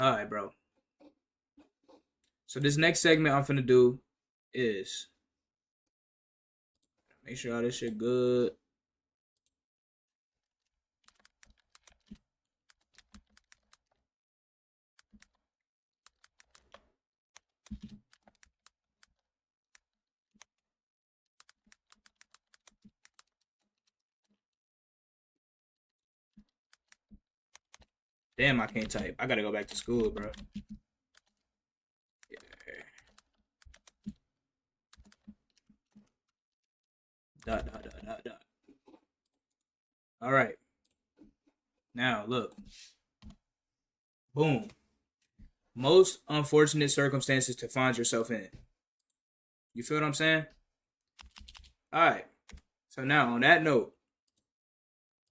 All right, bro. So this next segment I'm finna do is make sure all this shit good. Damn, I can't type. I gotta go back to school, bro. Dot dot dot dot dot. All right. Now look. Boom. Most unfortunate circumstances to find yourself in. You feel what I'm saying? All right. So now on that note,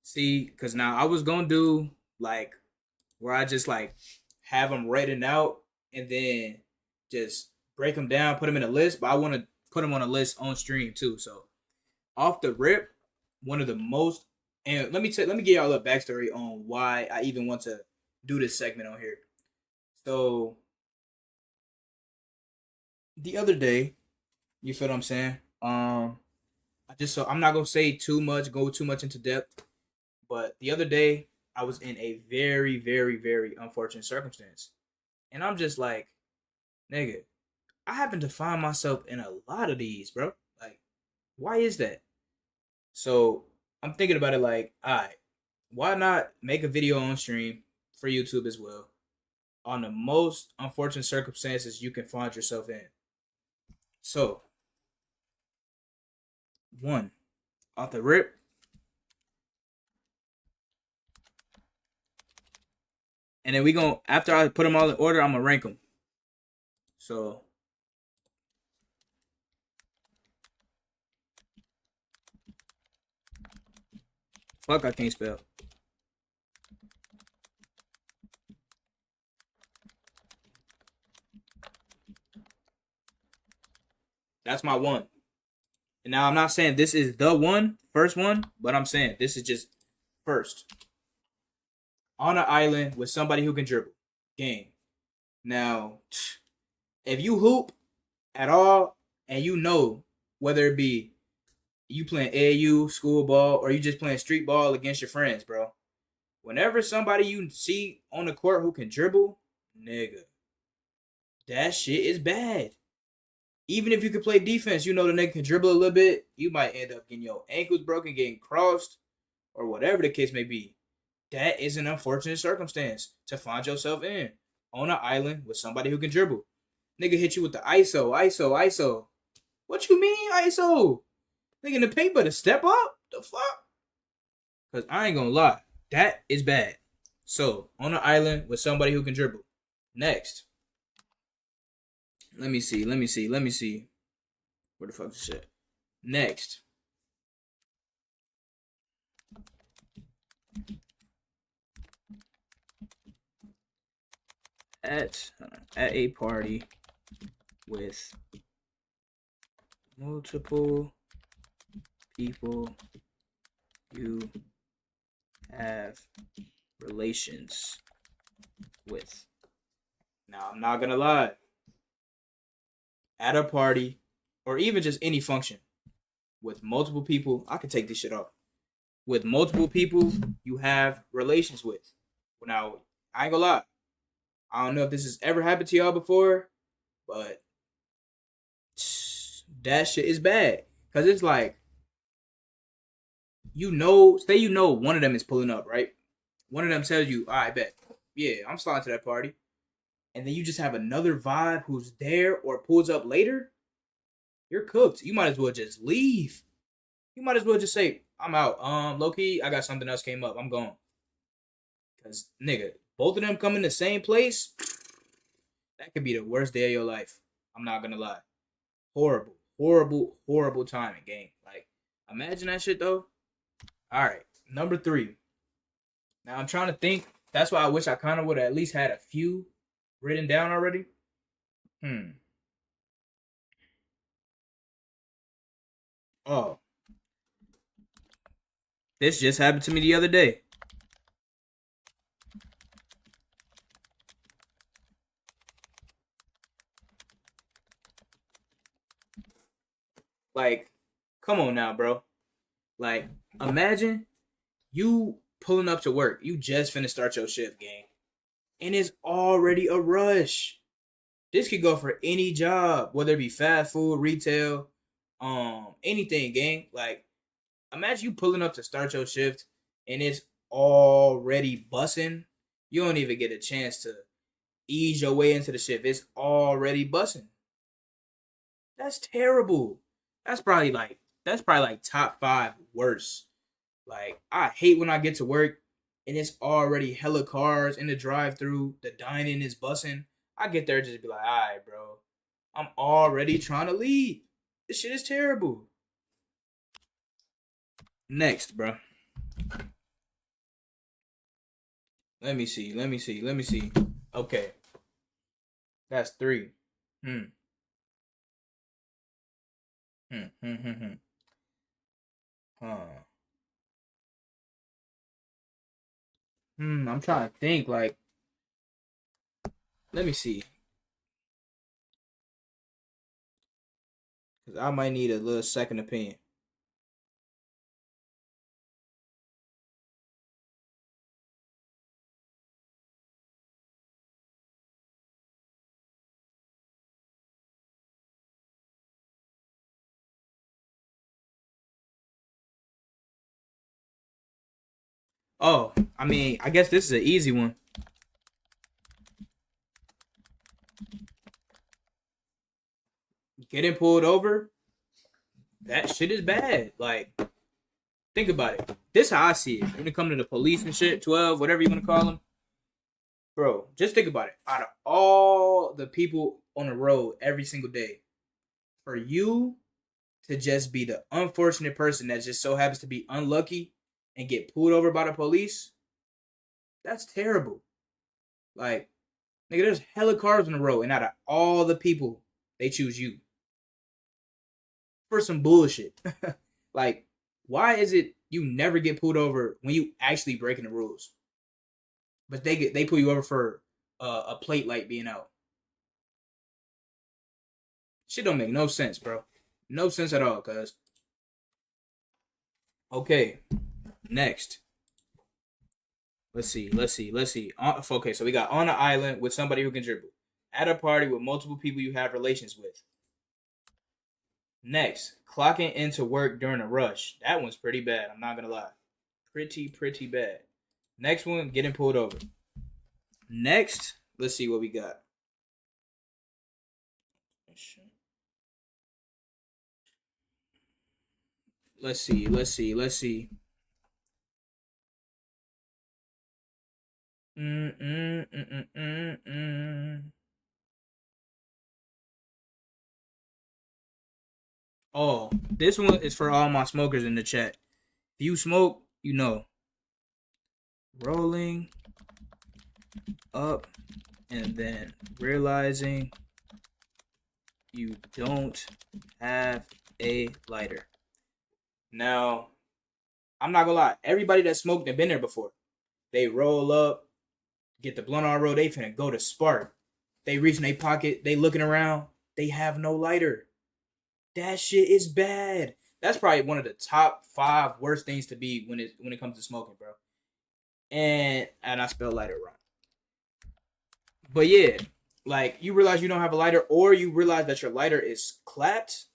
see, because now I was gonna do like where I just like have them written out and then just break them down, put them in a list. But I want to put them on a list on stream too. So off the rip, one of the most and let me give y'all a backstory on why I even want to do this segment on here. So the other day, you feel what I'm saying? I just so I'm not gonna say too much, go too much into depth, but the other day I was in a very, very, very unfortunate circumstance, and I'm just like, nigga, I happen to find myself in a lot of these, bro. Like, why is that? So I'm thinking about it like, alright, why not make a video on stream for YouTube as well on the most unfortunate circumstances you can find yourself in? So, one, off the rip, and then we going after I put them all in order, I'm gonna rank them. So, fuck, I can't spell. That's my one. And now I'm not saying this is the one, first one, but I'm saying this is just first. On an island with somebody who can dribble. Game. Now, if you hoop at all and you know whether it be you playing AAU, school ball, or you just playing street ball against your friends, bro. Whenever somebody you see on the court who can dribble, nigga, that shit is bad. Even if you could play defense, you know the nigga can dribble a little bit, you might end up getting your ankles broken, getting crossed, or whatever the case may be. That is an unfortunate circumstance to find yourself in on an island with somebody who can dribble. Nigga hit you with the ISO, ISO, ISO. What you mean ISO? Nigga in the paint better step up? The fuck? Cause I ain't gonna lie, that is bad. So on an island with somebody who can dribble. Next, let me see. Where the fuck is shit? Next, at a party with multiple people you have relations with. Now, I'm not gonna lie. At a party, or even just any function with multiple people, I can take this shit off. With multiple people you have relations with. Now, I ain't gonna lie. I don't know if this has ever happened to y'all before, but that shit is bad. Cause it's like, say you know one of them is pulling up, right? One of them tells you, I bet. Yeah, I'm sliding to that party. And then you just have another vibe who's there or pulls up later, you're cooked. You might as well just leave. You might as well just say, I'm out. Low key, I got something else came up. I'm gone. Cause nigga, both of them come in the same place. That could be the worst day of your life. I'm not gonna lie. Horrible, horrible, horrible timing game. Like, imagine that shit though. All right, number 3. Now I'm trying to think. That's why I wish I kind of would have at least had a few written down already. Oh, this just happened to me the other day. Like, come on now, bro. Like, imagine you pulling up to work. You just finna start your shift, gang. And it's already a rush. This could go for any job, whether it be fast food, retail, anything, gang. Like, imagine you pulling up to start your shift and it's already bussing. You don't even get a chance to ease your way into the shift. It's already bussing. That's terrible. That's probably like top five worst. Like, I hate when I get to work and it's already hella cars in the drive through. The dining is bussing. I get there just be like, all right, bro. I'm already trying to leave. This shit is terrible. Next, bro. Let me see. Let me see. Let me see. Okay, that's three. Hmm. Hmm. Hmm. Hmm. Hmm. Huh. I'm trying to think. Like, let me see, cause I might need a little second opinion. Oh, I mean, I guess this is an easy one. Getting pulled over, that shit is bad. Like, think about it. This is how I see it. When it comes to the police and shit, 12, whatever you want to call them, bro, just think about it. Out of all the people on the road every single day, for you to just be the unfortunate person that just so happens to be unlucky and get pulled over by the police, that's terrible. Like, nigga, there's hella cars on the road, and out of all the people, they choose you for some bullshit. Like, why is it you never get pulled over when you actually breaking the rules, but they pull you over for a plate light being out? Shit don't make no sense, bro. No sense at all. Cause okay, next. Let's see. Let's see. Let's see. Okay, so we got on an island with somebody who can dribble. At a party with multiple people you have relations with. Next, clocking into work during a rush. That one's pretty bad. I'm not gonna lie. Pretty bad. Next one, getting pulled over. Next, let's see what we got. Let's see. Let's see. Let's see. Mm, mm, mm, mm, mm, mm. Oh, this one is for all my smokers in the chat. If you smoke, you know. Rolling up and then realizing you don't have a lighter. Now, I'm not gonna lie. Everybody that smoked have been there before. They roll up, get the blunt on roll. They finna go to spark. They reach in their pocket. They looking around. They have no lighter. That shit is bad. That's probably one of the top five worst things to be when it comes to smoking, bro. And I spell lighter wrong. But yeah, like, you realize you don't have a lighter, or you realize that your lighter is clapped,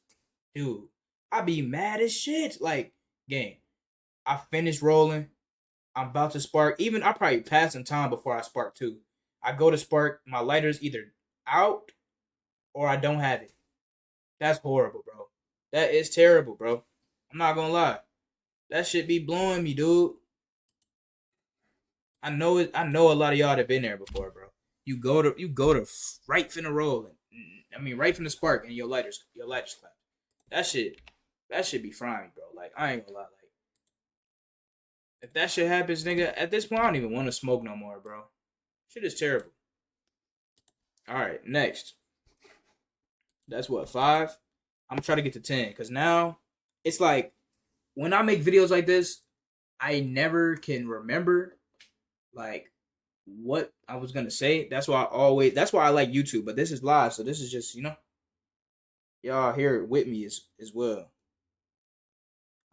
dude. I be mad as shit. Like, gang, I finished rolling. I'm about to spark. Even I probably pass some time before I spark too. I go to spark, my lighter's either out or I don't have it. That's horrible, bro. That is terrible, bro. I'm not gonna lie. That shit be blowing me, dude. I know it. I know a lot of y'all have been there before, bro. You go to right finna roll. I mean, right from the spark, and your lighters clap. That shit. That should be frying, bro. Like, I ain't gonna lie. Like, if that shit happens, nigga, at this point I don't even want to smoke no more, bro. Shit is terrible. All right, next. That's what, five. I'm trying to get to 10 because now it's like when I make videos like this, I never can remember like what I was gonna say. That's why I like YouTube, but this is live, so this is just, y'all hear it with me as well.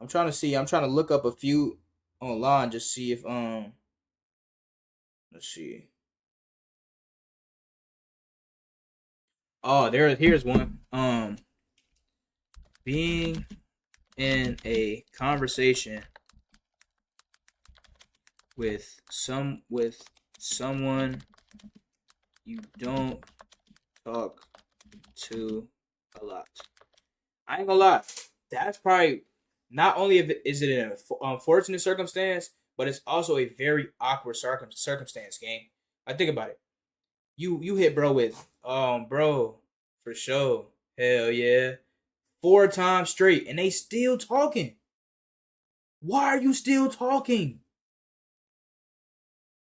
I'm trying to see. I'm trying to look up a few online, just see if let's see. Oh, here's one. Being in a conversation with someone you don't talk to a lot. I ain't gonna lie. That's probably not only if is it an unfortunate circumstance, but it's also a very awkward circumstance. Gang, I think about it. You hit bro with bro for sure. Hell yeah, 4 times straight, and they still talking. Why are you still talking?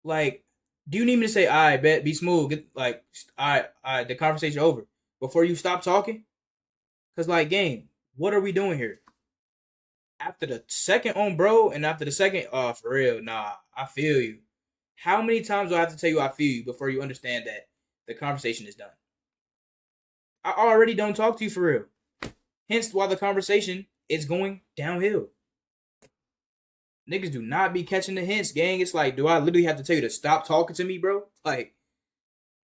Like, do you need me to say, "I bet, be smooth"? Get like, I the conversation over before you stop talking. Cause like, gang, what are we doing here? After the second on bro, and after the second, for real, nah, I feel you. How many times do I have to tell you I feel you before you understand that the conversation is done? I already don't talk to you for real. Hence why the conversation is going downhill. Niggas do not be catching the hints, gang. It's like, do I literally have to tell you to stop talking to me, bro? Like,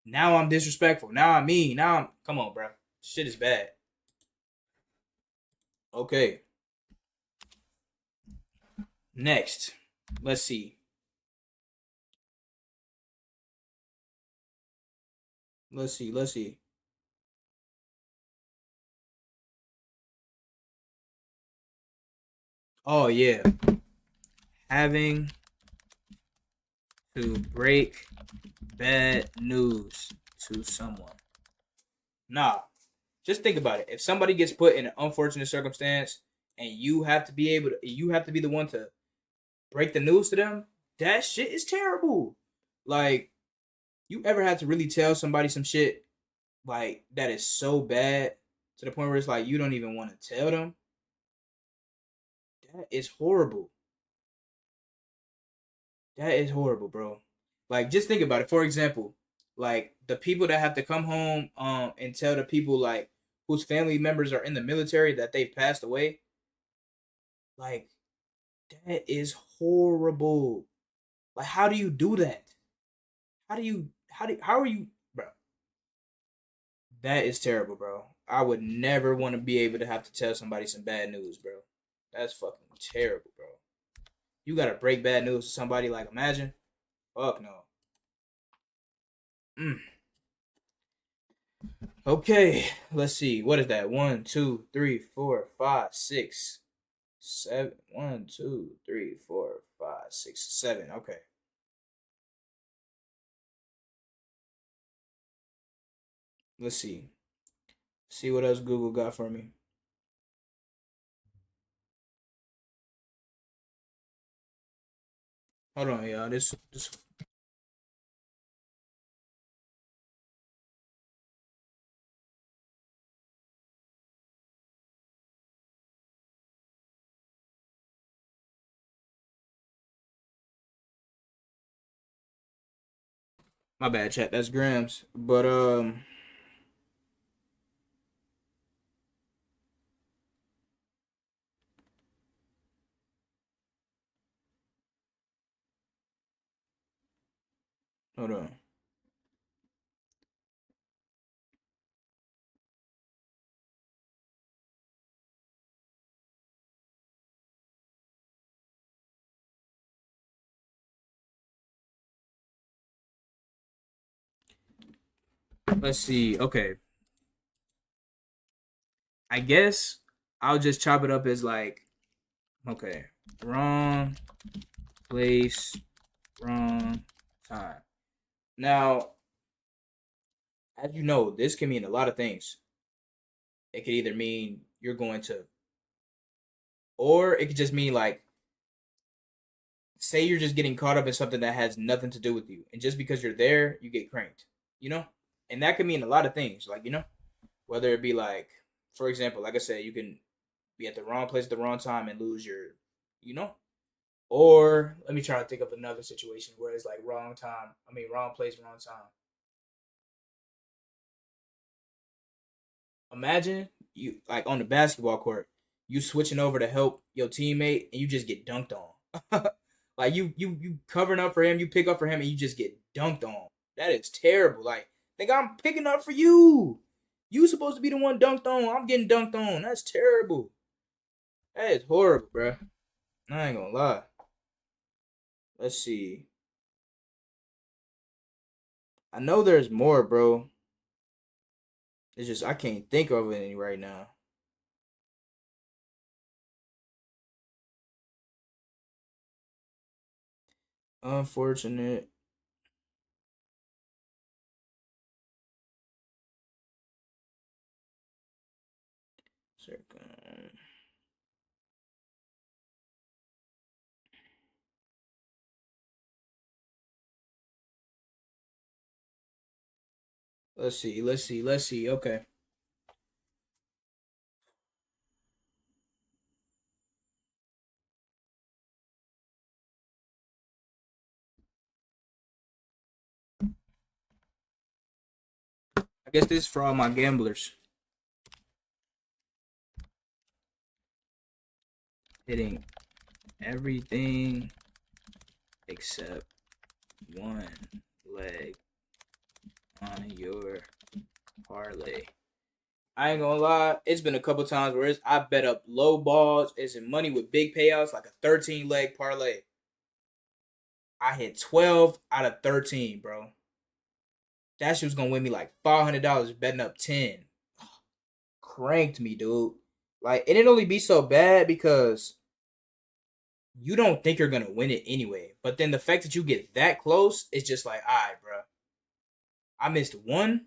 now I'm disrespectful. Now I'm mean. Now I'm. Come on, bro. Shit is bad. Okay. Next. Let's see. Let's see. Let's see. Oh, yeah. Having to break bad news to someone. Nah. Just think about it. If somebody gets put in an unfortunate circumstance and you have to be able to, you have to be the one to break the news to them, that shit is terrible. Like, you ever had to really tell somebody some shit like that is so bad to the point where it's like you don't even want to tell them? That is horrible. That is horrible, bro. Like, just think about it. For example, like the people that have to come home and tell the people like whose family members are in the military that they've passed away. Like, that is horrible. Like, how do you do that? How are you, bro? That is terrible, bro. I would never want to be able to have to tell somebody some bad news, bro. That's fucking terrible, bro. You gotta break bad news to somebody. Like, imagine. Fuck no. Mm. Okay, let's see. What is that? 1, 2, 3, 4, 5, 6, 7. 1, 2, 3, 4, 5, 6, 7. Okay. Let's see. See what else Google got for me. Hold on, y'all. This. My bad, chat. That's grams. But hold on. Let's see. Okay. I guess I'll just chop it up as like, okay, wrong place, wrong time. Now, as you know, this can mean a lot of things. It could either mean you're going to, or it could just mean like, say you're just getting caught up in something that has nothing to do with you, and just because you're there, you get cranked. You know, and that could mean a lot of things. Like, whether it be like, for example, like I said, you can be at the wrong place at the wrong time and lose your, you know, or let me try to think of another situation where it's like wrong time. I mean, wrong place, wrong time. Imagine you like on the basketball court, you switching over to help your teammate and you just get dunked on. Like you covering up for him, you pick up for him and you just get dunked on. That is terrible. Like, think I'm picking up for you. You supposed to be the one dunked on. I'm getting dunked on. That's terrible. That is horrible, bro. I ain't gonna lie. Let's see. I know there's more, bro. It's just I can't think of any right now. Unfortunate. Second. Let's see. Let's see. Let's see. Okay. I guess this is for all my gamblers. Hitting everything except one leg on your parlay. I ain't gonna lie, it's been a couple times where I bet up low balls, it's in money with big payouts, like a 13 leg parlay. I hit 12 out of 13, bro. That shit was gonna win me like $500 betting up 10. Cranked me, dude. Like, and it only be so bad because you don't think you're gonna win it anyway. But then the fact that you get that close, it's just like, alright, bro. I missed one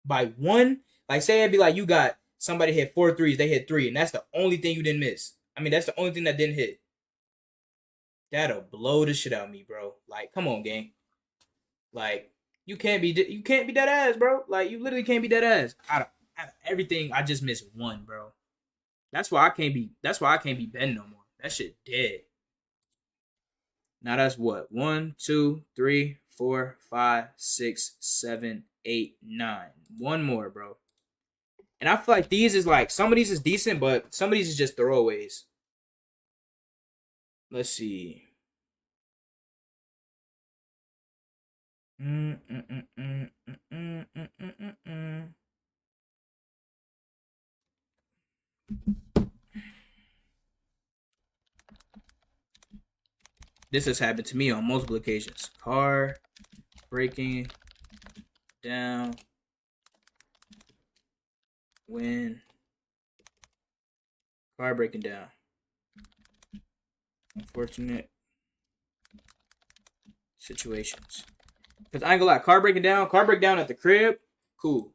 by one. Like, say it'd be like you got somebody hit 4 threes, they hit 3, and that's the only thing you didn't miss. I mean, that's the only thing that didn't hit. That'll blow the shit out of me, bro. Like, come on, gang. Like, you can't be that ass, bro. Like, you literally can't be that ass. Out of everything, I just missed one, bro. That's why I can't be. That's why I can't be betting no more. That shit dead. Now that's what 1, 2, 3, 4, 5, 6, 7, 8, 9. One more, bro. And I feel like these is like some of these is decent, but some of these is just throwaways. Let's see. This has happened to me on multiple occasions. Car breaking down when car breaking down. Unfortunate situations. Cause I ain't gonna lie, car breakdown at the crib, cool.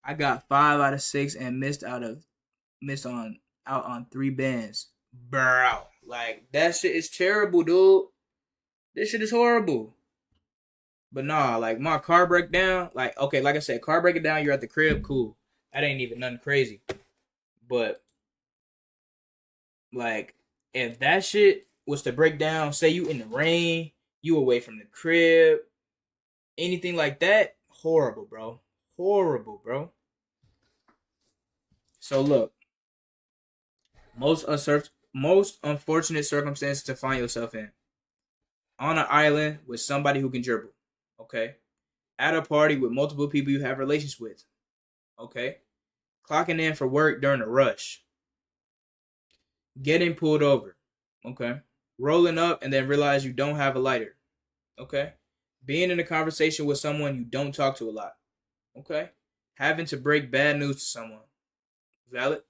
I got 5 out of 6 and missed on out on 3 bands. Bro, like that shit is terrible, dude. This shit is horrible. But nah, like my car breakdown, like okay, like I said, car breaking down, you're at the crib, cool. That ain't even nothing crazy. But like if that shit was to break down, say you in the rain, you away from the crib, anything like that, horrible, bro. Horrible, bro. So look, most unfortunate circumstances to find yourself in. On an island with somebody who can dribble. Okay. At a party with multiple people you have relations with. Okay. Clocking in for work during a rush. Getting pulled over. Okay. Rolling up and then realize you don't have a lighter. Okay. Being in a conversation with someone you don't talk to a lot. Okay. Having to break bad news to someone. Valid?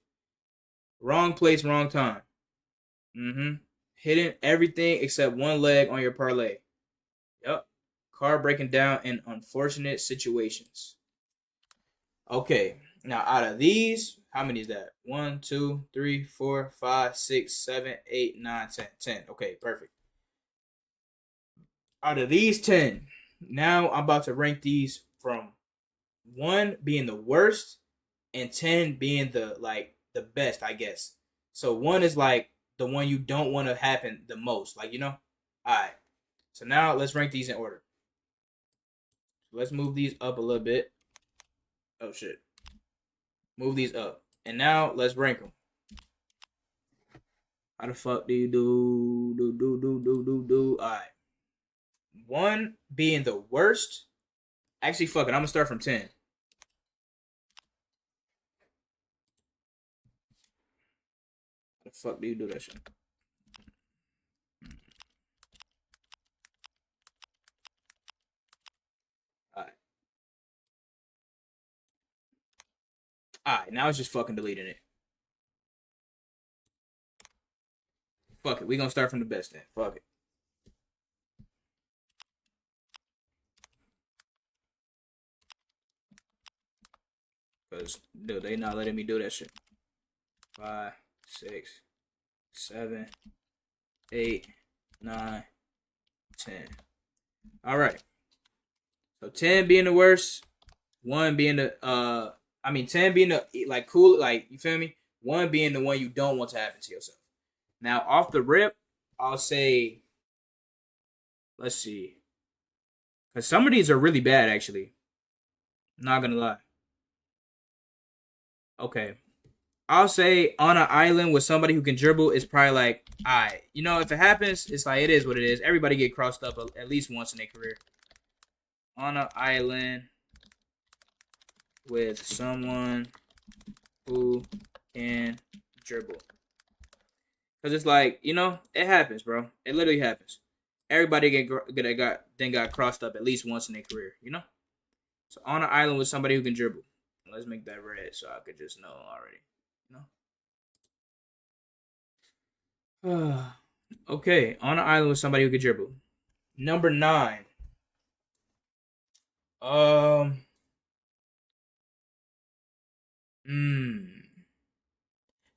Wrong place, wrong time. Mm-hmm. Hitting everything except one leg on your parlay. Yep. Car breaking down in unfortunate situations. Okay. Now out of these, how many is that? 1, 2, 3, 4, 5, 6, 7, 8, 9, 10. 10. Okay, perfect. Out of these 10, now I'm about to rank these from 1 being the worst and 10 being the best, I guess. So 1 is like the one you don't want to happen the most. Like, you know? Alright. So now let's rank these in order. Let's move these up a little bit. Oh shit. Move these up. And now let's rank them. How the fuck do you do? All right. 1 being the worst. Actually, fuck it. I'm gonna start from 10. How the fuck do you do that shit? All right. All right. Now it's just fucking deleting it. Fuck it. We gonna start from the best then. Fuck it. Cause dude, they not letting me do that shit. 5, 6, 7, 8, 9, 10. All right. So 10 being the worst, 1 being the 10 being the like cool, like you feel me? 1 being the one you don't want to happen to yourself. Now off the rip, I'll say, let's see, because some of these are really bad actually. Not gonna lie. Okay, I'll say on an island with somebody who can dribble is probably like, alright, you know, if it happens, it's like it is what it is. Everybody get crossed up at least once in their career. On an island with someone who can dribble. Because it's like, you know, it happens, bro. It literally happens. Everybody got crossed up at least once in their career, you know? So on an island with somebody who can dribble. Let's make that red so I could just know already, you know? Okay, on an island with somebody who can dribble. Number 9.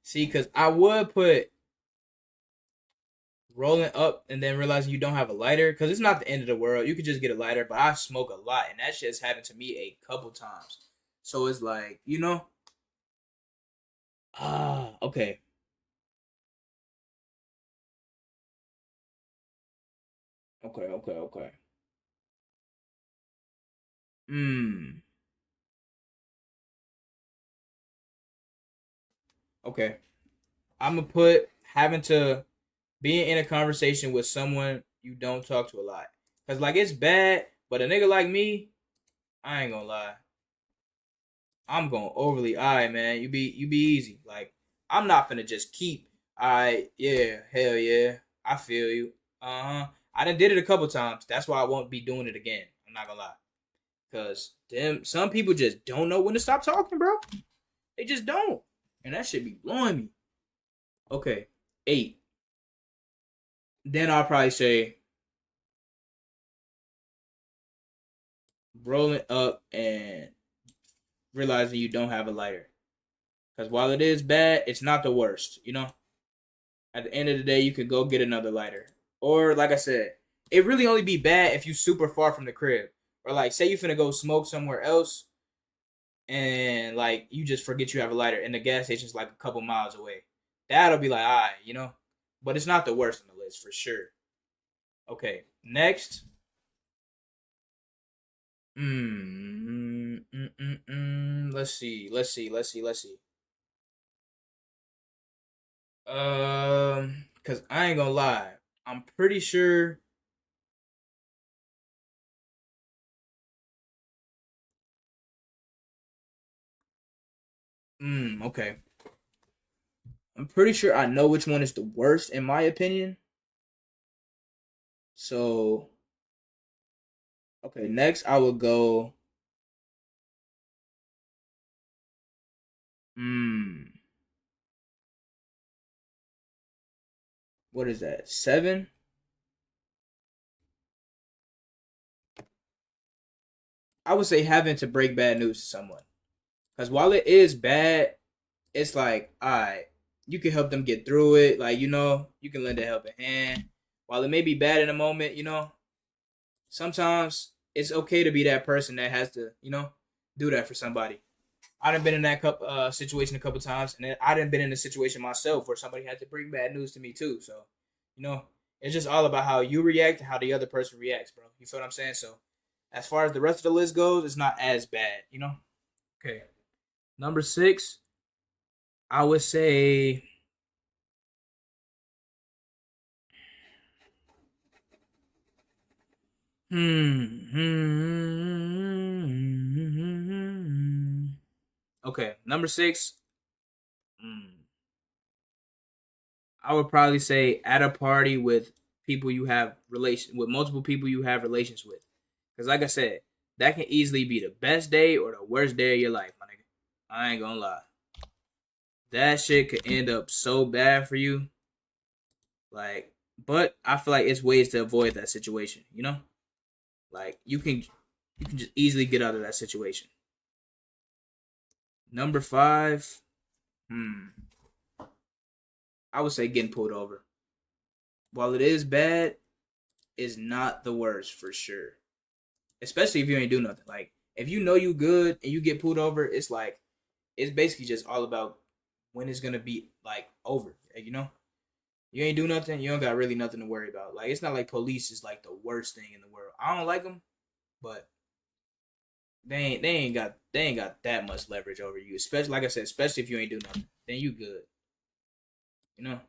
See, because I would put rolling up and then realizing you don't have a lighter, because it's not the end of the world. You could just get a lighter, but I smoke a lot, and that shit's happened to me a couple times. So it's like, you know, okay. Okay. Hmm. Okay. I'm gonna put having to being in a conversation with someone you don't talk to a lot. Cause like it's bad, but a nigga like me, I ain't gonna lie. I'm going overly man. You be easy. Like I'm not gonna just keep yeah, hell yeah. I feel you. Uh-huh. I done did it a couple times. That's why I won't be doing it again. I'm not gonna lie. Cause some people just don't know when to stop talking, bro. They just don't. And that should be blowing me. Okay. 8. Then I'll probably say rolling up and realizing you don't have a lighter. Because while it is bad, it's not the worst, you know? At the end of the day, you could go get another lighter. Or, like I said, it really only be bad if you super far from the crib. Or, like, say you finna go smoke somewhere else and, like, you just forget you have a lighter and the gas station's, like, a couple miles away. That'll be like, alright, you know? But it's not the worst on the list, for sure. Okay, next. Let's see. Cause I ain't gonna lie, I'm pretty sure. Okay. I'm pretty sure I know which one is the worst in my opinion. So, okay, next I will go. Hmm, what is that? 7? I would say having to break bad news to someone. Cause while it is bad, it's like, alright, you can help them get through it. Like, you know, you can lend a helping hand. While it may be bad in a moment, you know, sometimes it's okay to be that person that has to, you know, do that for somebody. I done been in that situation a couple times, and then I done been in a situation myself where somebody had to bring bad news to me too. So, you know, it's just all about how you react and how the other person reacts, bro. You feel what I'm saying? So, as far as the rest of the list goes, it's not as bad, you know. Okay. Number 6, I would say. Okay, number 6. I would probably say at a party with people you have relation with multiple people you have relations with, because like I said, that can easily be the best day or the worst day of your life, my nigga. I ain't gonna lie. That shit could end up so bad for you. Like, but I feel like it's ways to avoid that situation. You know, like you can just easily get out of that situation. Number 5, I would say getting pulled over. While it is bad, it's not the worst for sure. Especially if you ain't do nothing. Like if you know you good and you get pulled over, it's like it's basically just all about when it's gonna be like over. You know, you ain't do nothing, you don't got really nothing to worry about. Like it's not like police is like the worst thing in the world. I don't like them, but they ain't got that much leverage over you. Especially like I said, especially if you ain't do nothing, then you good. You know.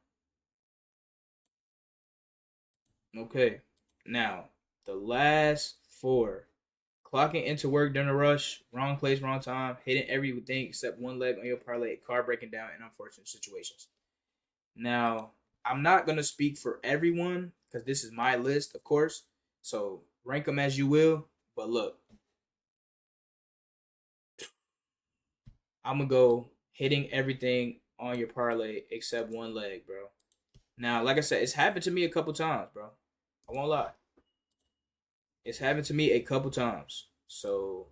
Okay. Now the last 4. Clocking into work during a rush, wrong place, wrong time, hitting everything except one leg on your parlay, car breaking down in unfortunate situations. Now, I'm not going to speak for everyone because this is my list, of course. So rank them as you will. But look, I'm going to go hitting everything on your parlay except one leg, bro. Now, like I said, it's happened to me a couple times, bro. I won't lie. It's happened to me a couple times. So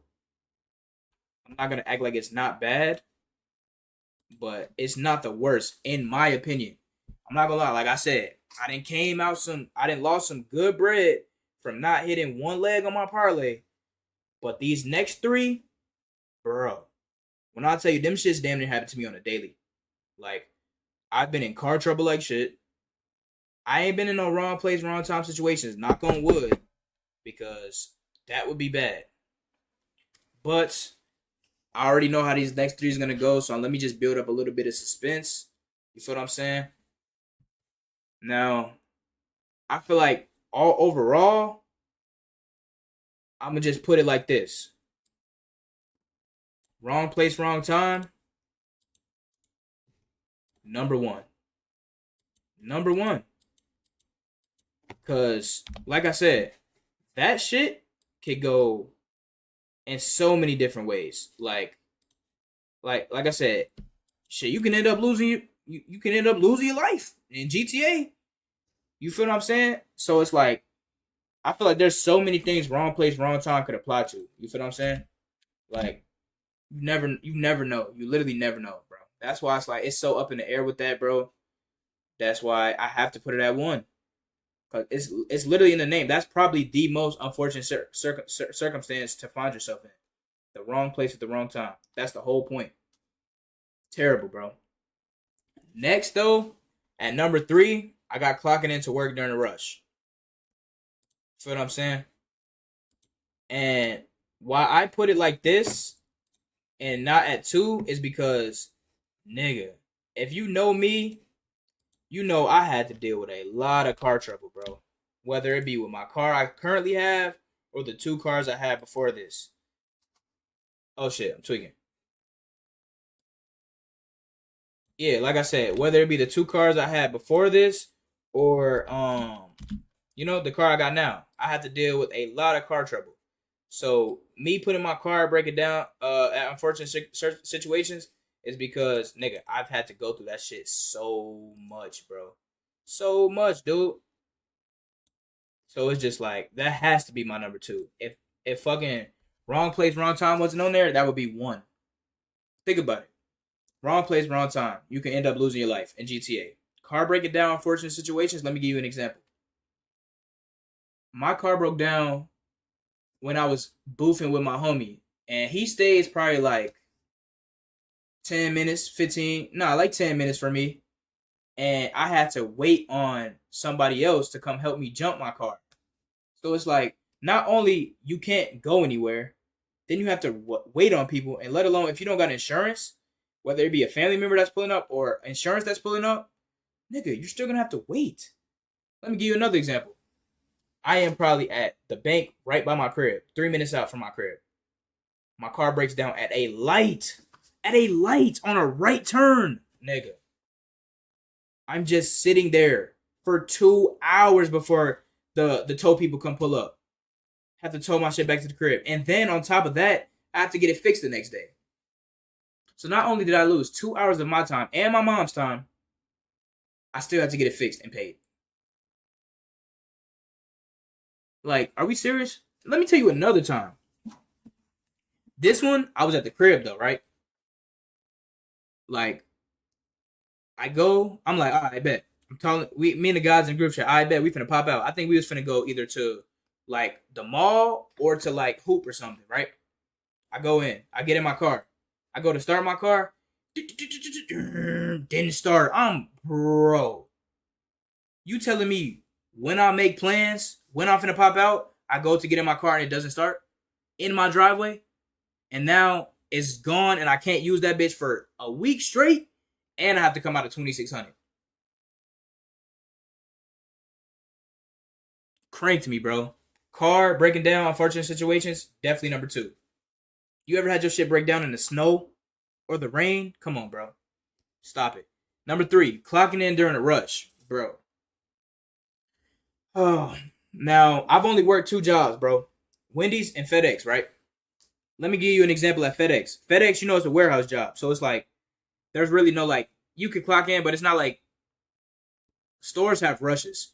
I'm not going to act like it's not bad, but it's not the worst, in my opinion. I'm not gonna lie, like I said, I didn't lost some good bread from not hitting one leg on my parlay. But these next 3, bro, when I tell you them shits damn near happen to me on a daily. Like, I've been in car trouble like shit. I ain't been in no wrong place, wrong time situations, knock on wood, because that would be bad. But I already know how these next 3 is gonna go, so let me just build up a little bit of suspense. You feel what I'm saying? Now, I feel like all overall, I'm gonna just put it like this: wrong place, wrong time. Number one, number one, because like I said, that shit could go in so many different ways. Like I said, shit, you can end up losing you can end up losing your life in GTA. You feel what I'm saying? So it's like I feel like there's so many things wrong place, wrong time could apply to. You feel what I'm saying? Like you never know. You literally never know, bro. That's why it's like it's so up in the air with that, bro. That's why I have to put it at 1. Cause it's literally in the name. That's probably the most unfortunate circumstance to find yourself in. The wrong place at the wrong time. That's the whole point. Terrible, bro. Next though, at number 3, I got clocking into work during a rush. Feel what I'm saying? And why I put it like this and not at 2 is because, nigga, if you know me, you know I had to deal with a lot of car trouble, bro. Whether it be with my car I currently have or the 2 cars I had before this. Oh shit, I'm tweaking. Yeah, like I said, whether it be the 2 cars I had before this or the car I got now, I had to deal with a lot of car trouble. So me putting my car breaking down at unfortunate situations is because nigga, I've had to go through that shit so much, bro. So much, dude. So it's just like that has to be my number 2. If fucking wrong place, wrong time wasn't on there, that would be 1. Think about it. Wrong place, wrong time. You can end up losing your life in GTA. Car breaking down, unfortunate situations. Let me give you an example. My car broke down when I was boofing with my homie, and he stays probably like 10 minutes, 15, nah, like 10 minutes for me. And I had to wait on somebody else to come help me jump my car. So it's like, not only you can't go anywhere, Then you have to wait on people, and let alone if you don't got insurance, whether it be a family member that's pulling up or insurance that's pulling up, nigga, you're still gonna have to wait. Let me give you another example. I am probably at the bank right by my crib, 3 minutes out from my crib. My car breaks down at a light on a right turn, nigga. I'm just sitting there for 2 hours before the tow people come pull up. Have to tow my shit back to the crib. And then on top of that, I have to get it fixed the next day. So not only did I lose 2 hours of my time and my mom's time, I still have to get it fixed and paid. Like, are we serious? Let me tell you another time. This one, I was at the crib though, right? Like, I'm like, all right, bet. I'm telling me and the guys in the group chat, I bet we finna pop out. I think we was finna go either to like the mall or to like Hoop or something, right? I go in, I get in my car, I go to start my car, didn't start. Bro. You telling me when I make plans, when I'm finna pop out, I go to get in my car and it doesn't start in my driveway, and now it's gone and I can't use that bitch for a week straight, and I have to come out of 2600. Cranked me, bro. Car breaking down, unfortunate situations, definitely number 2. You ever had your shit break down in the snow or the rain? Come on, bro. Stop it. Number 3, clocking in during a rush, bro. Oh, now I've only worked 2 jobs, bro. Wendy's and FedEx, right? Let me give you an example at FedEx. FedEx, it's a warehouse job. So it's like, there's really no like, you could clock in, but it's not like stores have rushes.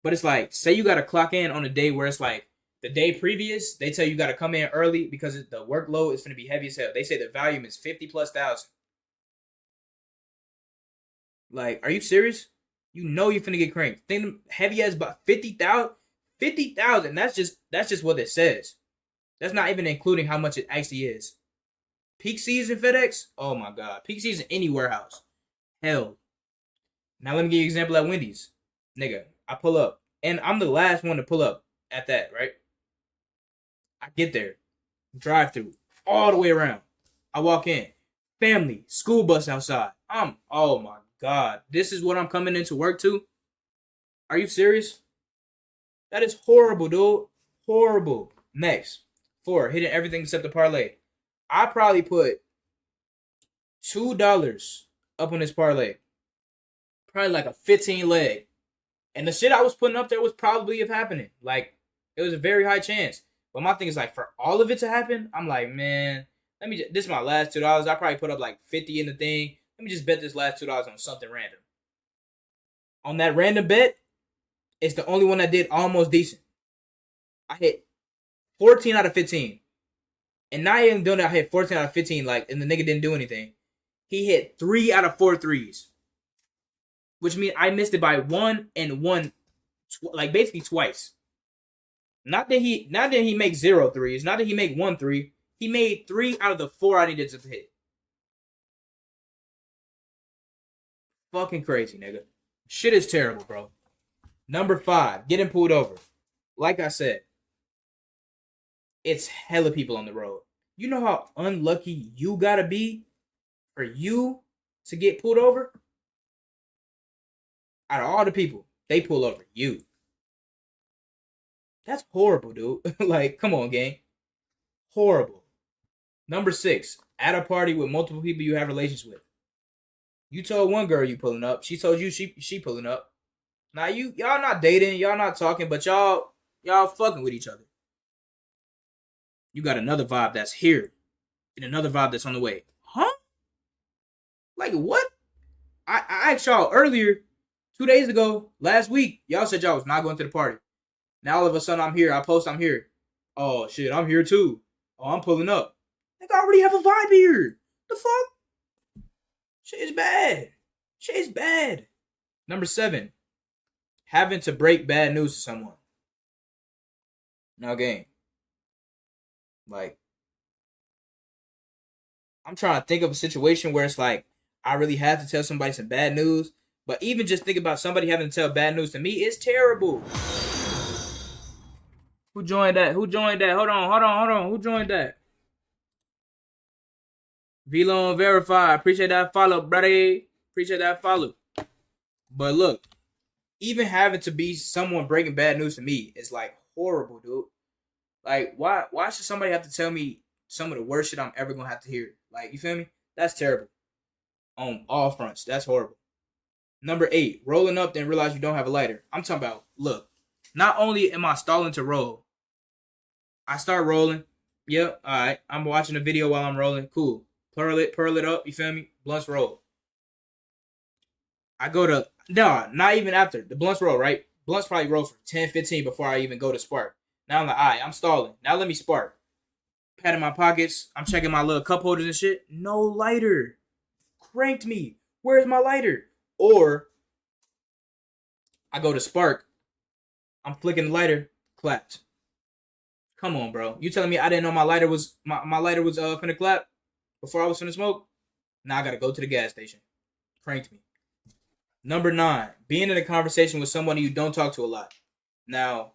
But it's like, say you got to clock in on a day where it's like the day previous, they tell you got to come in early because the workload is going to be heavy as hell. They say the volume is 50,000+. Like, are you serious? You know you're finna get cranked. Think heavy as about 50,000. 50,000. That's just what it says. That's not even including how much it actually is. Peak season FedEx? Oh my god. Peak season any warehouse. Hell. Now let me give you an example at Wendy's. Nigga, I pull up. And I'm the last one to pull up at that, right? I get there. Drive through. All the way around. I walk in. Family. School bus outside. Oh my god. This is what I'm coming into work to? Are you serious? That is horrible, dude. Horrible. Next. 4. Hitting everything except the parlay. I probably put $2 up on this parlay. Probably like a 15 leg. And the shit I was putting up there was probably of happening. Like, it was a very high chance. But my thing is like, for all of it to happen, I'm like, man, this is my last $2. I probably put up like 50 in the thing. Let me just bet this last $2 on something random. On that random bet, it's the only one that did almost decent. I hit 14 out of 15. And not even doing that, I hit 14 out of 15, like, and the nigga didn't do anything. He hit 3 out of 4 threes. Which means I missed it by 1 and 1, like basically twice. Not that he makes 0 threes, not that he made 1 3. He made 3 out of the 4 I needed to hit. Fucking crazy, nigga. Shit is terrible, bro. Number 5, getting pulled over. Like I said, it's hella people on the road. You know how unlucky you gotta be for you to get pulled over? Out of all the people, they pull over you. That's horrible, dude. Like, come on, gang. Horrible. Number 6, at a party with multiple people you have relations with. You told one girl you pulling up. She told you she pulling up. Now y'all not dating, y'all not talking, but y'all fucking with each other. You got another vibe that's here, and another vibe that's on the way. Huh? Like what? I asked y'all earlier, 2 days ago, last week, y'all said y'all was not going to the party. Now all of a sudden I'm here. I post I'm here. Oh shit, I'm here too. Oh, I'm pulling up. Like I already have a vibe here. The fuck? Shit is bad. Shit is bad. Number 7, having to break bad news to someone. Now, gang. Like, I'm trying to think of a situation where it's like, I really have to tell somebody some bad news. But even just think about somebody having to tell bad news to me, it's terrible. Who joined that? Hold on. Who joined that? Vlone Verify. Appreciate that follow, buddy. Appreciate that follow. But look, even having to be someone breaking bad news to me is like horrible, dude. Like, why should somebody have to tell me some of the worst shit I'm ever gonna have to hear? Like, you feel me? That's terrible. On all fronts. That's horrible. Number 8, rolling up then realize you don't have a lighter. I'm talking about, look, not only am I stalling to roll, I start rolling. Yep, alright. I'm watching a video while I'm rolling. Cool. Pearl it up, you feel me? Blunts roll. I go to, no, not even after. The blunts roll, right? Blunts probably roll for 10, 15 before I even go to spark. Now I'm like, alright, I'm stalling. Now let me spark. Patting my pockets. I'm checking my little cup holders and shit. No lighter. Cranked me. Where's my lighter? Or I go to spark. I'm flicking the lighter. Clapped. Come on, bro. You telling me I didn't know my lighter was finna clap before I was finna smoke? Now I gotta go to the gas station. Cranked me. Number 9, being in a conversation with someone you don't talk to a lot. Now,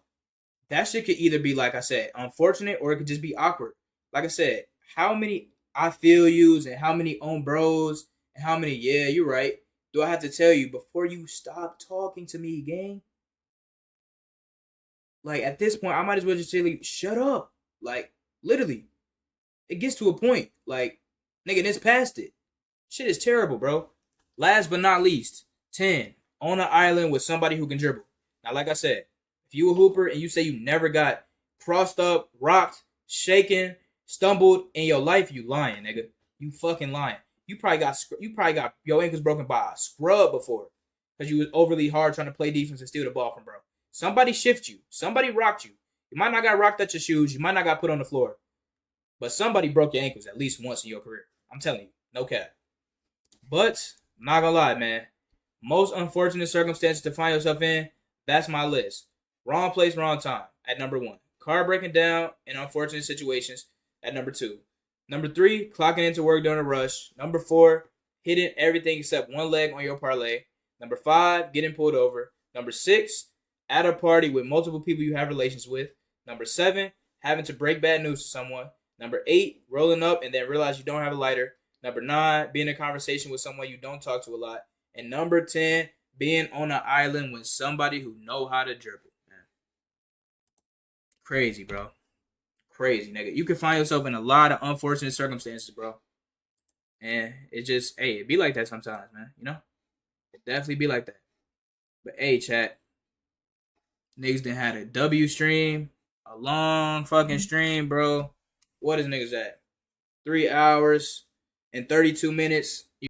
that shit could either be, like I said, unfortunate, or it could just be awkward. Like I said, how many I feel yous and how many own bros and how many, yeah, you're right, do I have to tell you before you stop talking to me, gang? Like, at this point, I might as well just say, like, shut up. Like, literally. It gets to a point. Like, nigga, this past it. Shit is terrible, bro. Last but not least, 10, on an island with somebody who can dribble. Now, like I said, if you a hooper and you say you never got crossed up, rocked, shaken, stumbled in your life, you lying, nigga. You fucking lying. You probably got your ankles broken by a scrub before because you was overly hard trying to play defense and steal the ball from bro. Somebody shift you. Somebody rocked you. You might not got rocked at your shoes. You might not got put on the floor. But somebody broke your ankles at least once in your career. I'm telling you. No cap. But, I'm not gonna lie, man. Most unfortunate circumstances to find yourself in, that's my list. Wrong place, wrong time at number 1. Car breaking down in unfortunate situations at number 2. Number 3, clocking into work during a rush. Number 4, hitting everything except one leg on your parlay. Number 5, getting pulled over. Number 6, at a party with multiple people you have relations with. Number 7, having to break bad news to someone. Number 8, rolling up and then realize you don't have a lighter. Number 9, being in a conversation with someone you don't talk to a lot. And number 10, being on an island with somebody who know how to dribble. Man. Crazy, bro. Crazy, nigga. You can find yourself in a lot of unfortunate circumstances, bro. And it just, hey, it be like that sometimes, man. You know? It definitely be like that. But hey, chat. Niggas done had a W stream. A long fucking stream, bro. What is niggas at? 3 hours and 32 minutes.